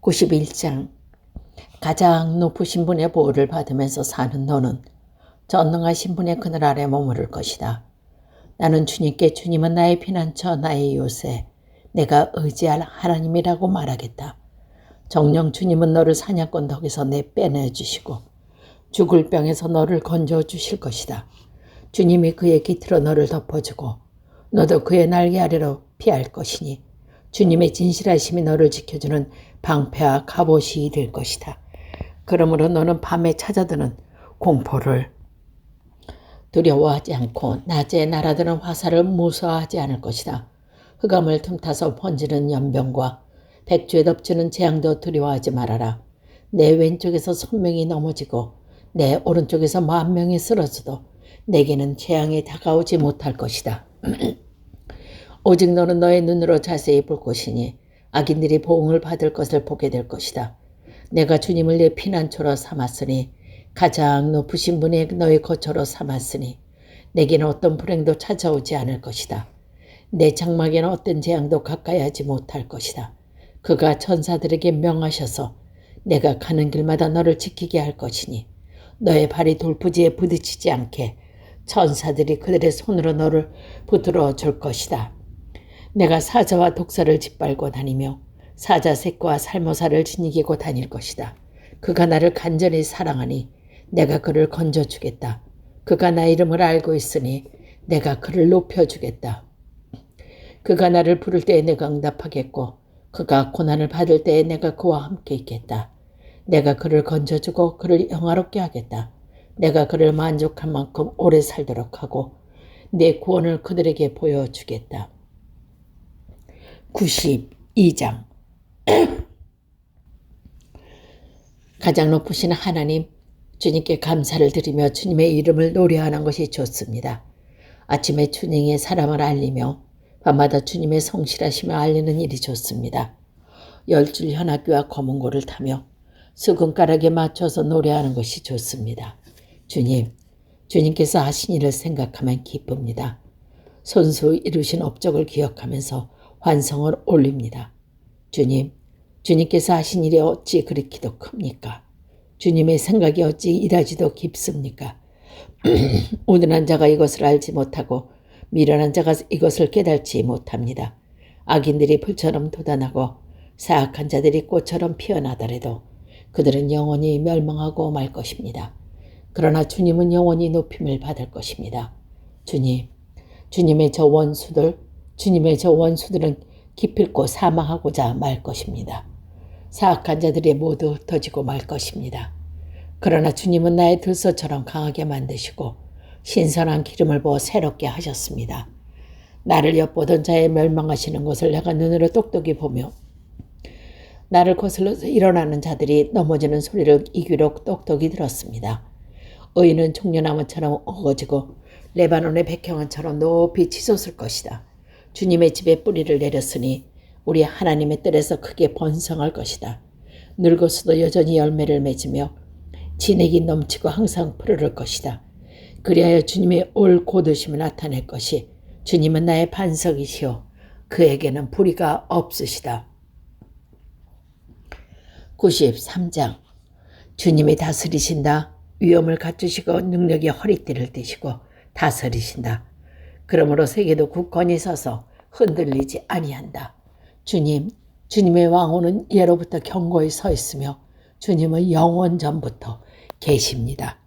91장. 가장 높으신 분의 보호를 받으면서 사는 너는 전능하신 분의 그늘 아래 머무를 것이다. 나는 주님께 주님은 나의 피난처 나의 요새 내가 의지할 하나님이라고 말하겠다. 정녕 주님은 너를 사냥꾼 덕에서 빼내주시고 죽을 병에서 너를 건져주실 것이다. 주님이 그의 깃으로 너를 덮어주고 너도 그의 날개 아래로 피할 것이니 주님의 진실하심이 너를 지켜주는 방패와 갑옷이 될 것이다. 그러므로 너는 밤에 찾아드는 공포를 두려워하지 않고 낮에 날아드는 화살을 무서워하지 않을 것이다. 흑암을 틈타서 번지는 연병과 백주에 덮치는 재앙도 두려워하지 말아라. 내 왼쪽에서 1000명이 넘어지고 내 오른쪽에서 10,000명이 쓰러져도 내게는 재앙이 다가오지 못할 것이다. 오직 너는 너의 눈으로 자세히 볼 것이니 악인들이 보응을 받을 것을 보게 될 것이다. 내가 주님을 내 피난처로 삼았으니 가장 높으신 분이 너의 거처로 삼았으니 내게는 어떤 불행도 찾아오지 않을 것이다. 내 장막에는 어떤 재앙도 가까이 하지 못할 것이다. 그가 천사들에게 명하셔서 내가 가는 길마다 너를 지키게 할 것이니 너의 발이 돌부지에 부딪히지 않게 천사들이 그들의 손으로 너를 붙들어 줄 것이다. 내가 사자와 독사를 짓밟고 다니며 사자새끼와 살모사를 지니기고 다닐 것이다. 그가 나를 간절히 사랑하니 내가 그를 건져주겠다. 그가 나 이름을 알고 있으니 내가 그를 높여주겠다. 그가 나를 부를 때에 내가 응답하겠고 그가 고난을 받을 때에 내가 그와 함께 있겠다. 내가 그를 건져주고 그를 영화롭게 하겠다. 내가 그를 만족할 만큼 오래 살도록 하고 내 구원을 그들에게 보여주겠다. 92장. 가장 높으신 하나님, 주님께 감사를 드리며 주님의 이름을 노래하는 것이 좋습니다. 아침에 주님의 사랑을 알리며 밤마다 주님의 성실하심을 알리는 일이 좋습니다. 10줄 현악기와 검은고를 타며 수금가락에 맞춰서 노래하는 것이 좋습니다. 주님께서 하신 일을 생각하면 기쁩니다. 손수 이루신 업적을 기억하면서 환성을 올립니다. 주님께서 하신 일이 어찌 그렇기도 큽니까? 주님의 생각이 어찌 이라지도 깊습니까? 우둔한 자가 이것을 알지 못하고 미련한 자가 이것을 깨달지 못합니다. 악인들이 풀처럼 돋아나고 사악한 자들이 꽃처럼 피어나더라도 그들은 영원히 멸망하고 말 것입니다. 그러나 주님은 영원히 높임을 받을 것입니다. 주님의 저 원수들은 기필코 사망하고자 말 것입니다. 사악한 자들이 모두 흩어지고 말 것입니다. 그러나 주님은 나의 들소처럼 강하게 만드시고 신선한 기름을 부어 새롭게 하셨습니다. 나를 엿보던 자의 멸망하시는 것을 내가 눈으로 똑똑히 보며 나를 거슬러서 일어나는 자들이 넘어지는 소리를 이 귀로 똑똑히 들었습니다. 의인은 종려나무처럼 어거지고 레바논의 백향원처럼 높이 치솟을 것이다. 주님의 집에 뿌리를 내렸으니 우리 하나님의 뜰에서 크게 번성할 것이다. 늙어서도 여전히 열매를 맺으며 진액이 넘치고 항상 푸르를 것이다. 그리하여 주님의 올 곧으심을 나타낼 것이 주님은 나의 반석이시오. 그에게는 불의가 없으시다. 93장. 주님이 다스리신다. 위엄을 갖추시고 능력이 허리띠를 띠시고 다스리신다. 그러므로 세계도 굳건히 서서 흔들리지 아니한다. 주님의 왕호는 예로부터 견고히 서 있으며 주님은 영원 전부터 계십니다.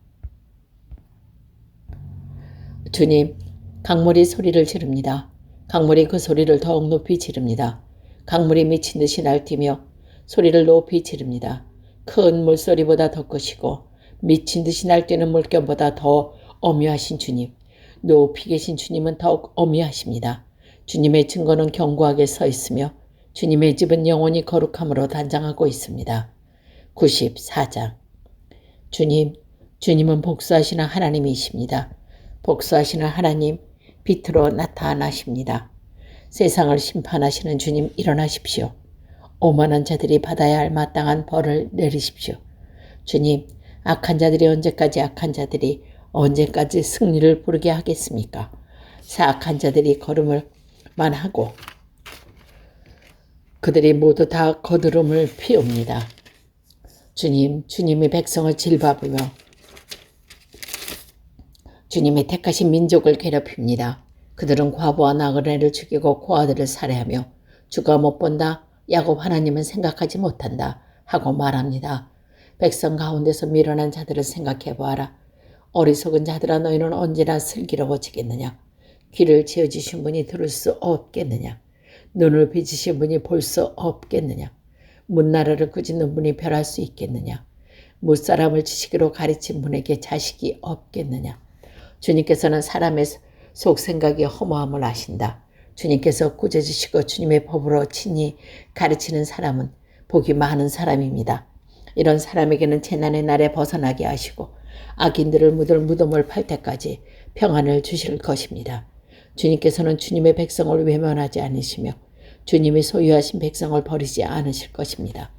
주님, 강물이 소리를 지릅니다. 강물이 그 소리를 더욱 높이 지릅니다. 강물이 미친 듯이 날뛰며 소리를 높이 지릅니다. 큰 물소리보다 더 크시고 미친 듯이 날뛰는 물결보다 더 어미하신 주님, 높이 계신 주님은 더욱 어미하십니다. 주님의 증거는 견고하게 서 있으며 주님의 집은 영원히 거룩함으로 단장하고 있습니다. 94장. 주님은 복수하시는 하나님이십니다. 복수하시는 하나님, 빛으로 나타나십니다. 세상을 심판하시는 주님, 일어나십시오. 오만한 자들이 받아야 할 마땅한 벌을 내리십시오. 주님, 악한 자들이 언제까지 승리를 부르게 하겠습니까? 사악한 자들이 걸음을만 하고 그들이 모두 다 거드름을 피웁니다. 주님이 백성을 질밟으며 주님이 택하신 민족을 괴롭힙니다. 그들은 과부와 나그네를 죽이고 고아들을 살해하며 주가 못 본다, 야곱 하나님은 생각하지 못한다 하고 말합니다. 백성 가운데서 밀어난 자들을 생각해 보아라. 어리석은 자들아, 너희는 언제나 슬기로워지겠느냐. 귀를 지어주신 분이 들을 수 없겠느냐. 눈을 빚으신 분이 볼 수 없겠느냐. 문나라를 꾸짖는 분이 별할 수 있겠느냐. 무사람을 지식으로 가르친 분에게 자식이 없겠느냐. 주님께서는 사람의 속생각이 허무함을 아신다. 주님께서 꾸짖으시고 주님의 법으로 친히 가르치는 사람은 복이 많은 사람입니다. 이런 사람에게는 재난의 날에 벗어나게 하시고 악인들을 묻을 무덤을 팔 때까지 평안을 주실 것입니다. 주님께서는 주님의 백성을 외면하지 않으시며 주님이 소유하신 백성을 버리지 않으실 것입니다.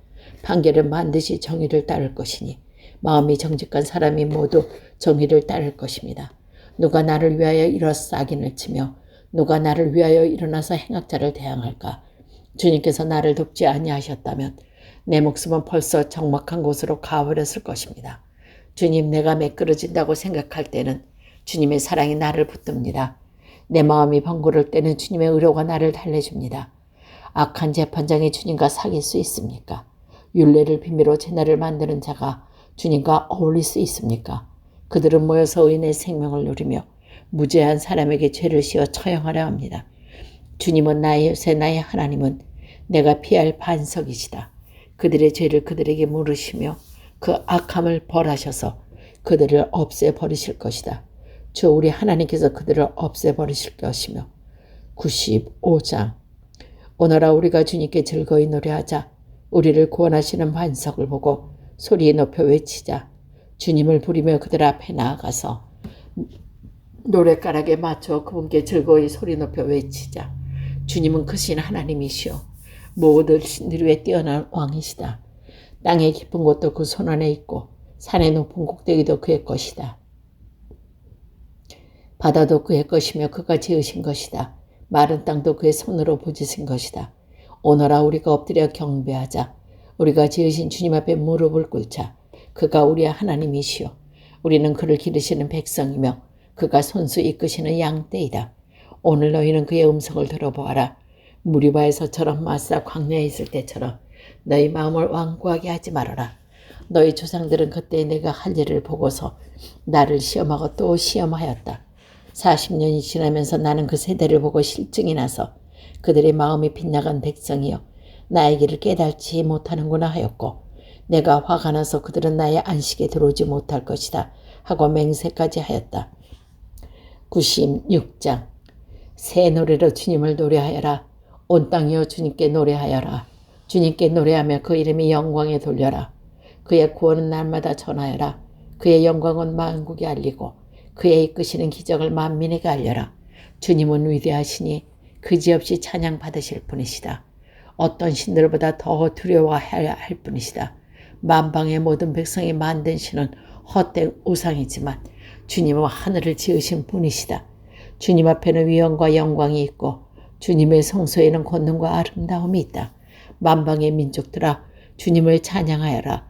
판결은 반드시 정의를 따를 것이니 마음이 정직한 사람이 모두 정의를 따를 것입니다. 누가 나를 위하여 일어서 악인을 치며 누가 나를 위하여 일어나서 행악자를 대항할까? 주님께서 나를 돕지 아니하셨다면 내 목숨은 벌써 적막한 곳으로 가버렸을 것입니다. 주님, 내가 매끄러진다고 생각할 때는 주님의 사랑이 나를 붙듭니다. 내 마음이 번거로울 때는 주님의 의로가 나를 달래줍니다. 악한 재판장이 주님과 사귈 수 있습니까? 율례를 비밀로 제나를 만드는 자가 주님과 어울릴 수 있습니까? 그들은 모여서 의인의 생명을 누리며 무죄한 사람에게 죄를 씌워 처형하려 합니다. 주님은 나의 요새, 나의 하나님은 내가 피할 반석이시다. 그들의 죄를 그들에게 물으시며 그 악함을 벌하셔서 그들을 없애버리실 것이다. 주 우리 하나님께서 그들을 없애버리실 것이며. 95장. 오너라 우리가 주님께 즐거이 노래하자. 우리를 구원하시는 반석을 보고 소리 높여 외치자. 주님을 부리며 그들 앞에 나아가서 노랫가락에 맞춰 그분께 즐거이 소리 높여 외치자. 주님은 크신 하나님이시오. 모든 신들 위에 뛰어난 왕이시다. 땅의 깊은 곳도 그 손안에 있고 산의 높은 꼭대기도 그의 것이다. 바다도 그의 것이며 그가 지으신 것이다. 마른 땅도 그의 손으로 부지신 것이다. 오너라 우리가 엎드려 경배하자. 우리가 지으신 주님 앞에 무릎을 꿇자. 그가 우리의 하나님이시오. 우리는 그를 기르시는 백성이며 그가 손수 이끄시는 양떼이다. 오늘 너희는 그의 음성을 들어보아라. 무리바에서처럼 마사 광야에 있을 때처럼 너희 마음을 완고하게 하지 말아라. 너희 조상들은 그때 내가 할 일을 보고서 나를 시험하고 또 시험하였다. 40년이 지나면서 나는 그 세대를 보고 실증이 나서 그들의 마음이 빗나간 백성이여 나의 길을 깨닫지 못하는구나 하였고 내가 화가 나서 그들은 나의 안식에 들어오지 못할 것이다 하고 맹세까지 하였다. 96장. 새 노래로 주님을 노래하여라. 온 땅이여 주님께 노래하여라. 주님께 노래하며 그 이름이 영광에 돌려라. 그의 구원은 날마다 전하여라. 그의 영광은 만국에 알리고 그의 이끄시는 기적을 만민에게 알려라. 주님은 위대하시니 그지없이 찬양받으실 분이시다. 어떤 신들보다 더 두려워해야 할 분이시다. 만방의 모든 백성이 만든 신은 헛된 우상이지만 주님은 하늘을 지으신 분이시다. 주님 앞에는 위엄과 영광이 있고 주님의 성소에는 권능과 아름다움이 있다. 만방의 민족들아 주님을 찬양하여라.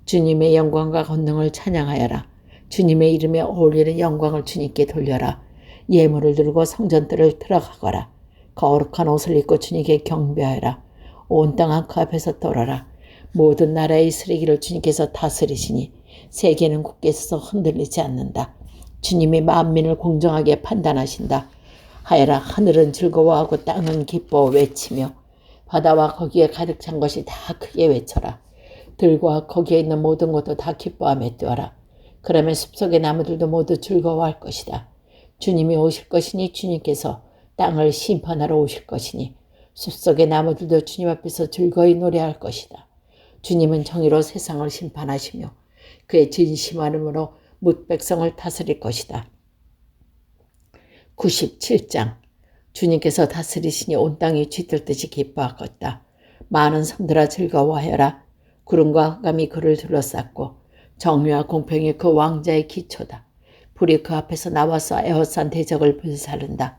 주님의 영광과 권능을 찬양하여라. 주님의 이름에 어울리는 영광을 주님께 돌려라. 예물을 들고 성전들을 들어가거라. 거룩한 옷을 입고 주님께 경배하여라. 온 땅 그 앞에서 떨어라. 모든 나라의 쓰레기를 주님께서 다스리시니 세계는 굳게 서서 흔들리지 않는다. 주님이 만민을 공정하게 판단하신다. 하여라. 하늘은 즐거워하고 땅은 기뻐 외치며 바다와 거기에 가득 찬 것이 다 크게 외쳐라. 들과 거기에 있는 모든 것도 다 기뻐하며 뛰어라. 그러면 숲속의 나무들도 모두 즐거워할 것이다. 주님이 오실 것이니 주님께서 땅을 심판하러 오실 것이니 숲속의 나무들도 주님 앞에서 즐거이 노래할 것이다. 주님은 정의로 세상을 심판하시며 그의 진심함으로 뭇 백성을 다스릴 것이다. 97장. 주님께서 다스리시니 온 땅이 쥐뜰듯이 기뻐하겠다. 많은 섬들아 즐거워하여라. 구름과 흑암이 그를 둘러쌌고 정의와 공평이 그 왕자의 기초다. 불이 그 앞에서 나와서 에워싼 대적을 불사른다.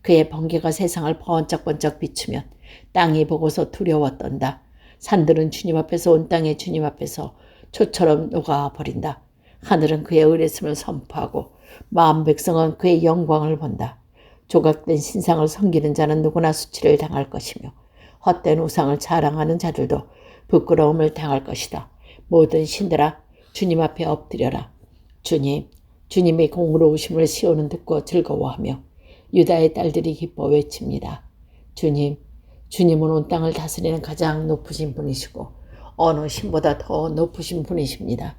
그의 번개가 세상을 번쩍번쩍 비추면 땅이 보고서 두려워 떤다. 산들은 주님 앞에서 온 땅의 주님 앞에서 초처럼 녹아버린다. 하늘은 그의 의랬음을 선포하고 마음 백성은 그의 영광을 본다. 조각된 신상을 섬기는 자는 누구나 수치를 당할 것이며 헛된 우상을 자랑하는 자들도 부끄러움을 당할 것이다. 모든 신들아 주님 앞에 엎드려라. 주님의 공의로우심을 시온은 듣고 즐거워하며 유다의 딸들이 기뻐 외칩니다. 주님은 온 땅을 다스리는 가장 높으신 분이시고 어느 신보다 더 높으신 분이십니다.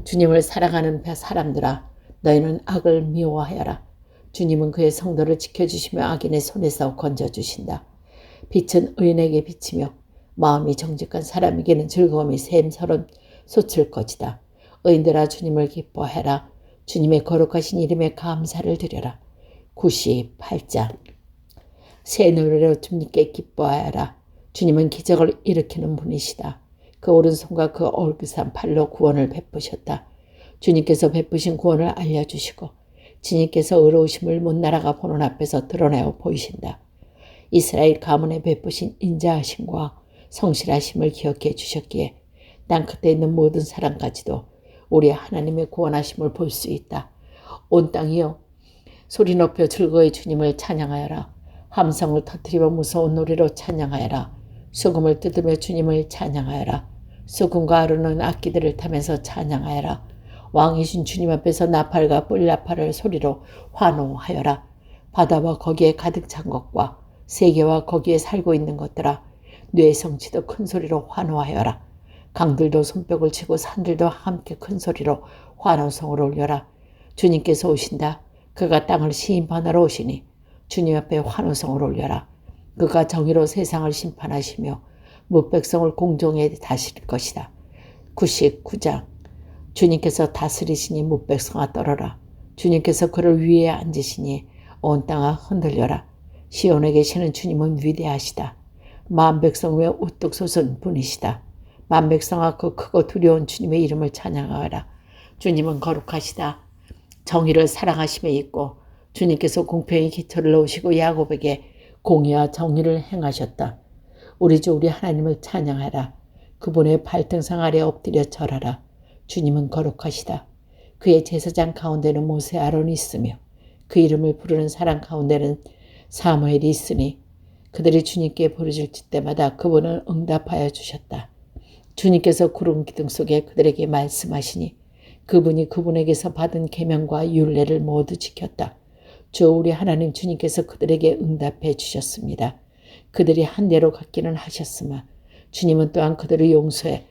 주님을 사랑하는 사람들아 너희는 악을 미워하여라. 주님은 그의 성도를 지켜주시며 악인의 손에서 건져주신다. 빛은 의인에게 비치며 마음이 정직한 사람에게는 즐거움이 샘서른 솟을 것이다. 의인들아 주님을 기뻐해라. 주님의 거룩하신 이름에 감사를 드려라. 98장 새 노래로 주님께 기뻐하여라. 주님은 기적을 일으키는 분이시다. 그 오른손과 그 얼그산 팔로 구원을 베푸셨다. 주님께서 베푸신 구원을 알려주시고 주님께서 의로우심을 못 나라가 보는 앞에서 드러내어 보이신다. 이스라엘 가문에 베푸신 인자하심과 성실하심을 기억해 주셨기에 땅 끝에 있는 모든 사람까지도 우리 하나님의 구원하심을 볼 수 있다. 온 땅이여 소리 높여 즐거이 주님을 찬양하여라. 함성을 터뜨리며 무서운 노래로 찬양하여라. 수금을 뜯으며 주님을 찬양하여라. 수금과 아르는 악기들을 타면서 찬양하여라. 왕이신 주님 앞에서 나팔과 뿔나팔을 소리로 환호하여라. 바다와 거기에 가득 찬 것과 세계와 거기에 살고 있는 것들아 뇌 성치도 큰 소리로 환호하여라. 강들도 손뼉을 치고 산들도 함께 큰 소리로 환호성을 올려라. 주님께서 오신다. 그가 땅을 심판하러 오시니 주님 앞에 환호성을 올려라. 그가 정의로 세상을 심판하시며 무백성을 공정에 다스릴 것이다. 99장 주님께서 다스리시니 무백성아 떨어라. 주님께서 그를 위에 앉으시니 온 땅아 흔들려라. 시온에 계시는 주님은 위대하시다. 만 백성 외에 우뚝 솟은 분이시다. 만 백성아 그 크고 두려운 주님의 이름을 찬양하라. 주님은 거룩하시다. 정의를 사랑하심에 있고 주님께서 공평히 기초를 놓으시고 야곱에게 공의와 정의를 행하셨다. 우리 주 우리 하나님을 찬양하라. 그분의 발등상 아래 엎드려 절하라. 주님은 거룩하시다. 그의 제사장 가운데는 모세 아론이 있으며 그 이름을 부르는 사람 가운데는 사무엘이 있으니 그들이 주님께 부르짖을 때마다 그분은 응답하여 주셨다. 주님께서 구름 기둥 속에 그들에게 말씀하시니 그분이 그분에게서 받은 계명과 율례를 모두 지켰다. 주 우리 하나님 주님께서 그들에게 응답해 주셨습니다. 그들이 한 대로 갖기는 하셨으나 주님은 또한 그들을 용서해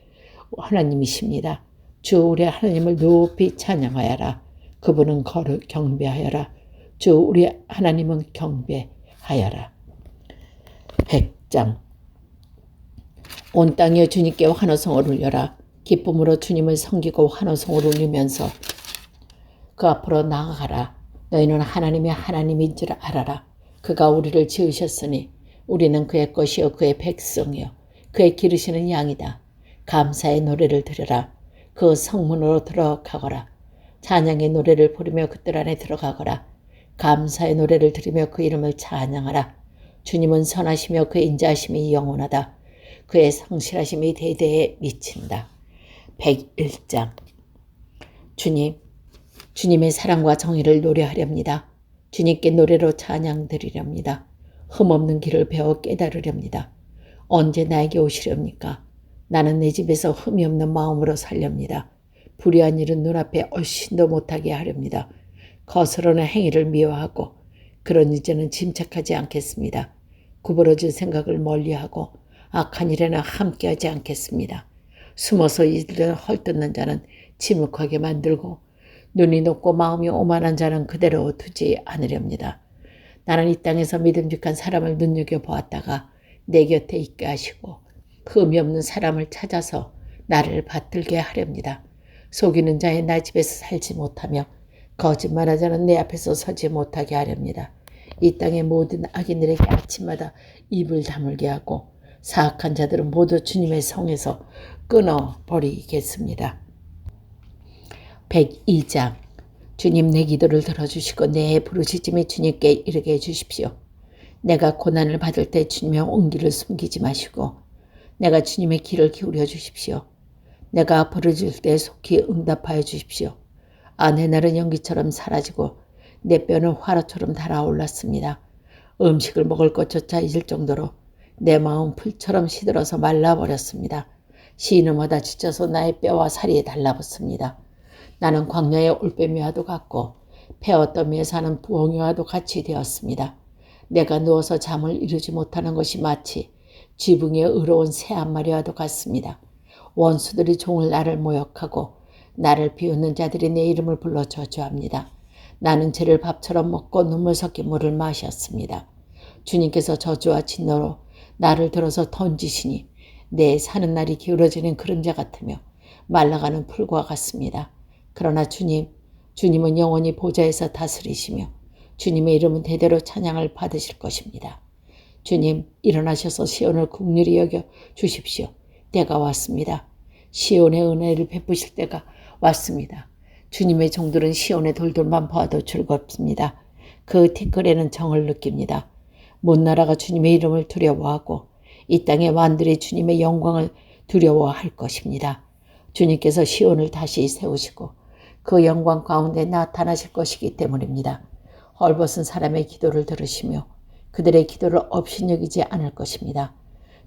하나님이십니다. 주 우리 하나님을 높이 찬양하여라. 그분은 경배하여라. 주 우리 하나님은 경배하여라. 100장 온 땅에 주님께 환호성을 울려라. 기쁨으로 주님을 섬기고 환호성을 울리면서 그 앞으로 나아가라. 너희는 하나님의 하나님인 줄 알아라. 그가 우리를 지으셨으니 우리는 그의 것이요 그의 백성이요 그의 기르시는 양이다. 감사의 노래를 들으라. 그 성문으로 들어가거라. 찬양의 노래를 부르며 그들 안에 들어가거라. 감사의 노래를 들으며 그 이름을 찬양하라. 주님은 선하시며 그의 인자하심이 영원하다. 그의 성실하심이 대대에 미친다. 101장 주님의 사랑과 정의를 노래하렵니다. 주님께 노래로 찬양 드리렵니다. 흠없는 길을 배워 깨달으렵니다. 언제 나에게 오시렵니까? 나는 내 집에서 흠이 없는 마음으로 살렵니다. 불의한 일은 눈앞에 얼씬도 못하게 하렵니다. 거스르는 행위를 미워하고 그런 이제는 침착하지 않겠습니다. 구부러진 생각을 멀리하고 악한 일에는 함께하지 않겠습니다. 숨어서 이들을 헐뜯는 자는 침묵하게 만들고 눈이 높고 마음이 오만한 자는 그대로 두지 않으렵니다. 나는 이 땅에서 믿음직한 사람을 눈여겨보았다가 내 곁에 있게 하시고 흠이 없는 사람을 찾아서 나를 받들게 하렵니다. 속이는 자의 나 집에서 살지 못하며 거짓말하자는 내 앞에서 서지 못하게 하렵니다. 이 땅의 모든 악인들에게 아침마다 입을 다물게 하고 사악한 자들은 모두 주님의 성에서 끊어버리겠습니다. 102장 주님 내 기도를 들어주시고 내 부르짖음이 주님께 이르게 해주십시오. 내가 고난을 받을 때 주님의 온기를 숨기지 마시고 내가 주님의 귀를 기울여 주십시오. 내가 부르짖을 때 속히 응답하여 주십시오. 내 날은 연기처럼 사라지고 내 뼈는 화로처럼 달아올랐습니다. 음식을 먹을 것조차 잊을 정도로 내 마음 풀처럼 시들어서 말라버렸습니다. 신음하다 지쳐서 나의 뼈와 살이 달라붙습니다. 나는 광야의 올빼미와도 같고 폐어더미에 사는 부엉이와도 같이 되었습니다. 내가 누워서 잠을 이루지 못하는 것이 마치 지붕에 의로운 새 한 마리와도 같습니다. 원수들이 종일 나를 모욕하고 나를 비웃는 자들이 내 이름을 불러 저주합니다. 나는 죄를 밥처럼 먹고 눈물 섞인 물을 마셨습니다. 주님께서 저주와 진노로 나를 들어서 던지시니 내 사는 날이 기울어지는 그림자 같으며 말라가는 풀과 같습니다. 그러나 주님은 영원히 보좌에서 다스리시며 주님의 이름은 대대로 찬양을 받으실 것입니다. 주님, 일어나셔서 시온을 긍휼히 여겨 주십시오. 때가 왔습니다. 시온의 은혜를 베푸실 때가 왔습니다. 주님의 종들은 시온의 돌들만 봐도 즐겁습니다. 그 티끌에는 정을 느낍니다. 못 나라가 주님의 이름을 두려워하고 이 땅의 왕들이 주님의 영광을 두려워할 것입니다. 주님께서 시온을 다시 세우시고 그 영광 가운데 나타나실 것이기 때문입니다. 헐벗은 사람의 기도를 들으시며 그들의 기도를 업신여기지 않을 것입니다.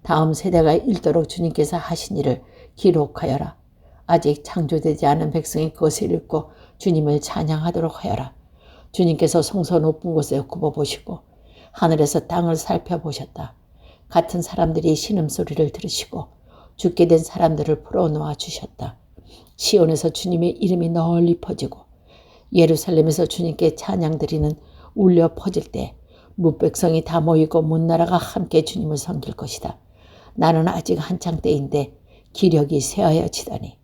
다음 세대가 읽도록 주님께서 하신 일을 기록하여라. 아직 창조되지 않은 백성이 그것을 읽고 주님을 찬양하도록 하여라. 주님께서 성소 높은 곳에 굽어보시고 하늘에서 땅을 살펴보셨다. 같은 사람들이 신음소리를 들으시고 죽게 된 사람들을 풀어놓아 주셨다. 시온에서 주님의 이름이 널리 퍼지고 예루살렘에서 주님께 찬양드리는 울려 퍼질 때 뭇백성이 다 모이고 문나라가 함께 주님을 섬길 것이다. 나는 아직 한창 때인데 기력이 쇠하여지다니.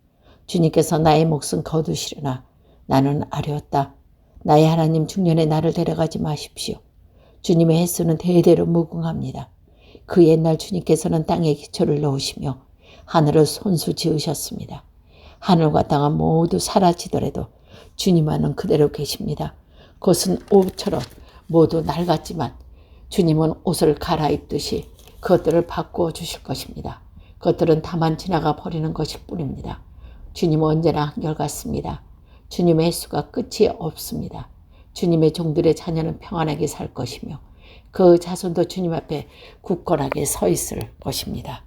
주님께서 나의 목숨 거두시려나 나는 아뢰었다. 나의 하나님 중년에 나를 데려가지 마십시오. 주님의 횟수는 대대로 무궁합니다. 그 옛날 주님께서는 땅에 기초를 놓으시며 하늘을 손수 지으셨습니다. 하늘과 땅은 모두 사라지더라도 주님만은 그대로 계십니다. 그것은 옷처럼 모두 낡았지만 주님은 옷을 갈아입듯이 그것들을 바꾸어 주실 것입니다. 그것들은 다만 지나가 버리는 것일 뿐입니다. 주님은 언제나 한결같습니다. 주님의 횟수가 끝이 없습니다. 주님의 종들의 자녀는 평안하게 살 것이며 그 자손도 주님 앞에 굳건하게 서 있을 것입니다.